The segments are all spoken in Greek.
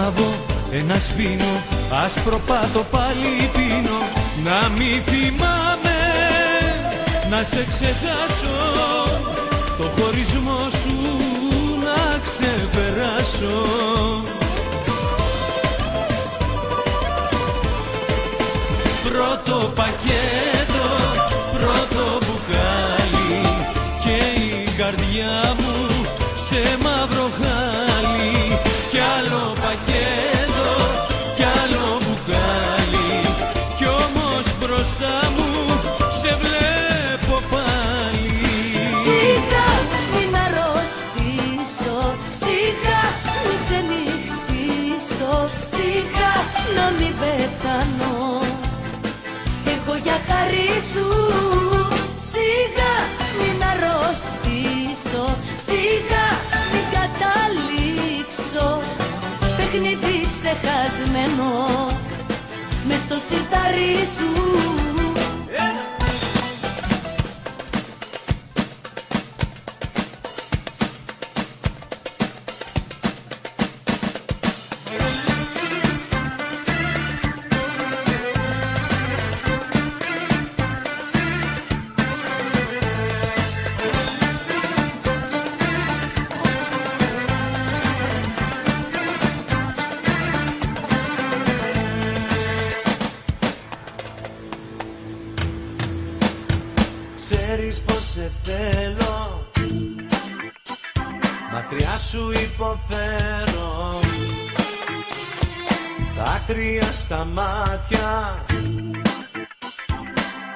ανάβω ένα σπίνο, άσπρο πάτο πάλι πίνω. Να μη θυμάμαι να σε ξεχάσω, το χωρισμό σου να ξεπεράσω. Πρώτο πακέτο, πρώτο μπουκάλι και η καρδιά μου σε μαύρο χάλι. Κι άλλο πακέτο, κι άλλο μπουκάλι, κι όμως μπροστά μου σε βλέπω πάλι. Σιγά μην αρρωστήσω, σιγά μην ξενυχτήσω, σιγά να μην πεθάνω εγώ για χαρί σου. Σιγά μην αρρωστήσω, σιγά μην καταλήξω παιχνίδι ξεχασμένο μες στο σιτάρι σου. Ξέρεις πως σε θέλω, μακριά σου υποφέρω, δάκρυα στα μάτια,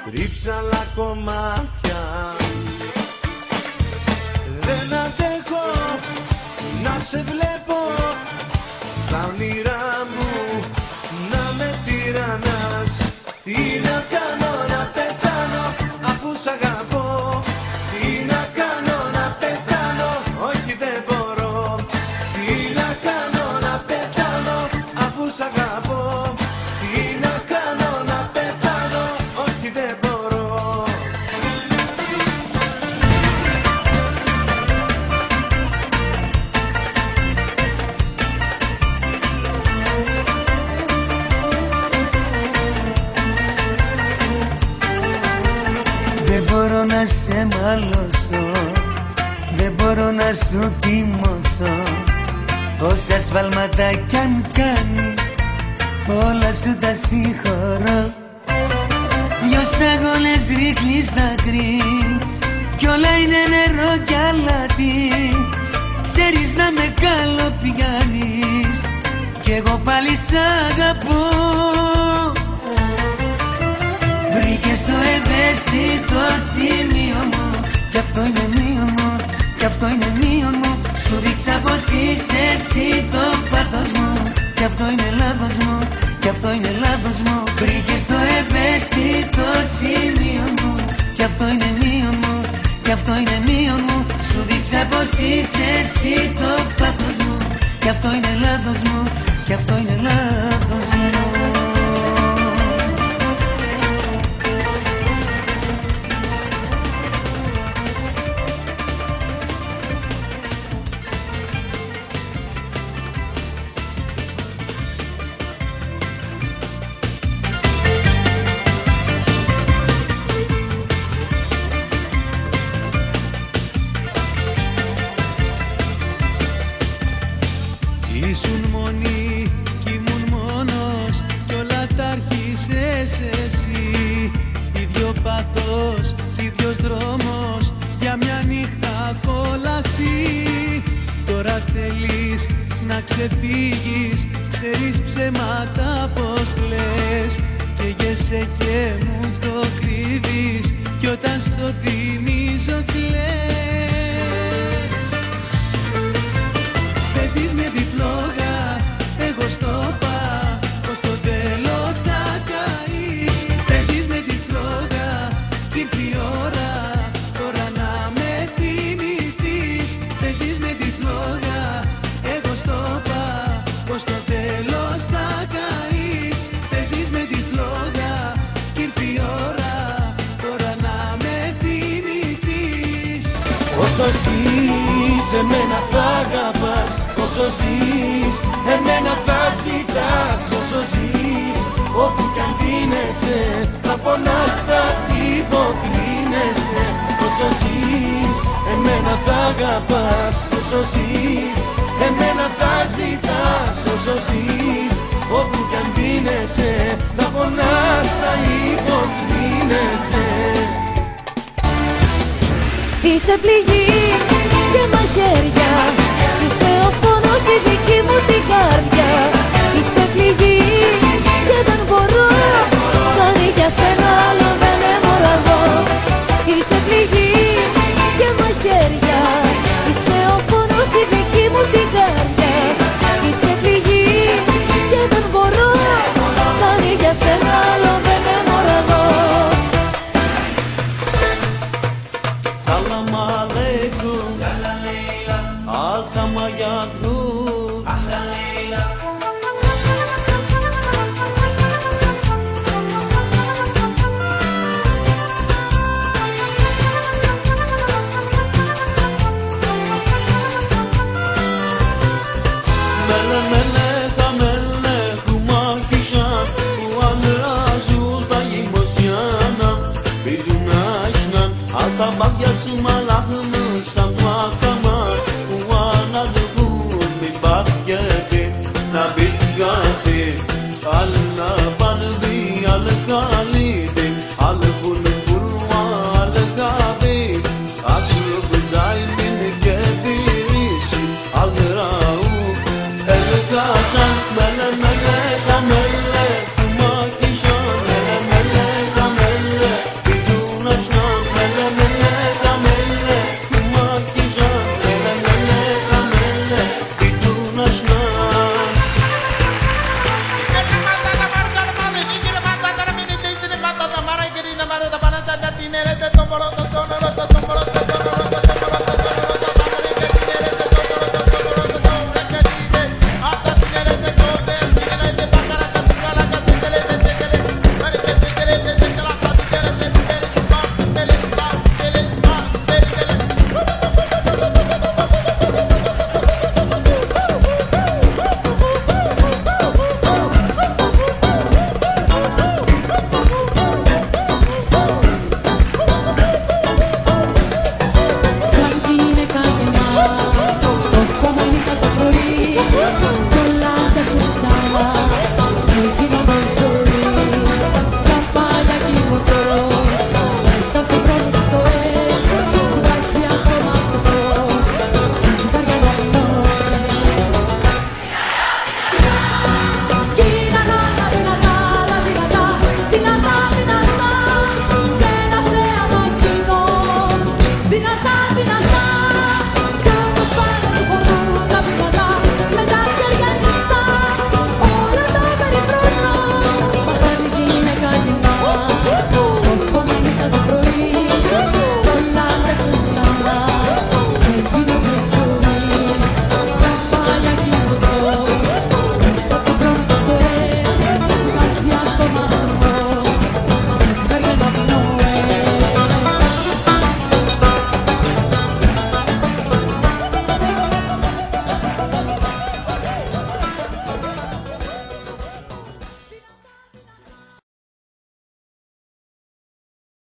τρίψαλα κομμάτια. Δεν αντέχω να σε βλέπω στα όνειρά μου να με τυραννάς. Τι να κάνω να πεθάνω αφού σ' αγαπώ, τι να κάνω να πεθάνω, όχι δεν μπορώ. Τι να κάνω να πεθάνω αφού σ' αγαπώ, τι να κάνω να πεθάνω, όχι δεν μπορώ. Δεν μπορώ να σε μαλώσω, δεν μπορώ να σου θυμώσω, όσα σφάλματα κι αν κάνεις όλα σου τα συγχωρώ. Δυο σταγόνες ρίχνεις δάκρυ κι όλα είναι νερό κι αλάτι. Ξέρεις να με καλοπιάνεις κι εγώ πάλι σ' αγαπώ. Βρήκες το ευαίσθητο σημείο μου κι αυτό είναι μείον μου, κι αυτό είναι μείον μου. Σου δείξα πως είσαι εσύ το πάθος μου, κι αυτό είναι λάθος μου, κι αυτό είναι λάθος μου. Βρήκες το ευαίσθητο σημείο μου κι αυτό είναι μείον μου, κι αυτό είναι μείον μου. Σου δείξα πως είσαι εσύ το πάθος μου, κι αυτό είναι λάθος μου, κι αυτό είναι λάθος μου. Ήσουν μόνη κι ήμουν μόνος κι όλα τα άρχισες εσύ. Ίδιο πάθος, ίδιος δρόμος, για μια νύχτα κόλαση. Τώρα θέλεις να ξεφύγεις, ξέρεις ψέματα πως λες. Καίγεσαι και μου το κρύβεις κι όταν στο θυμίζω κλαις. Παίζεις με διπλόγα, εγώ στο πα, πως το τέλος θα καείς. Παίζεις με διπλόγα, κι ήρθε η ώρα τώρα να με θυμηθείς. Παίζεις με διπλόγα, εγώ στο πα, πως το τέλος θα καείς. Παίζεις με διπλόγα, κι ήρθε η ώρα τώρα να με θυμηθείς. Όσο εσύ σε μένα θα αγαπάς, όσο ζεις, εμένα θα ζητάς όσο ζεις. Όπου κι αν δίνεσαι, θα πονάς, θα υποκρίνεσαι. Όσο ζεις, εμένα θα αγαπάς όσο ζεις. Εμένα θα ζητάς όσο ζεις. Όπου κι αν δίνεσαι, θα πονάς, θα υποκρίνεσαι. Είσαι πληγή και μαχαίρια, είσαι ο φόνος στη δική μου την καρδιά. Είσαι πληγή και δεν μπορώ, φτάνει για σένα, άλλο δεν εμωραγώ. Είσαι πληγή και μαχαίρια, είσαι ο φόνος στη δική μου την καρδιά. Είσαι πληγή και δεν μπορώ, φτάνει για σένα, άλλο δεν εμωραγώ. Salam alaikum, Alkama Yadrud, Mele mele ta mele kuma kishan, Ual azul ta yimosiana, Bidunashnan, Alta bagya sumalahım.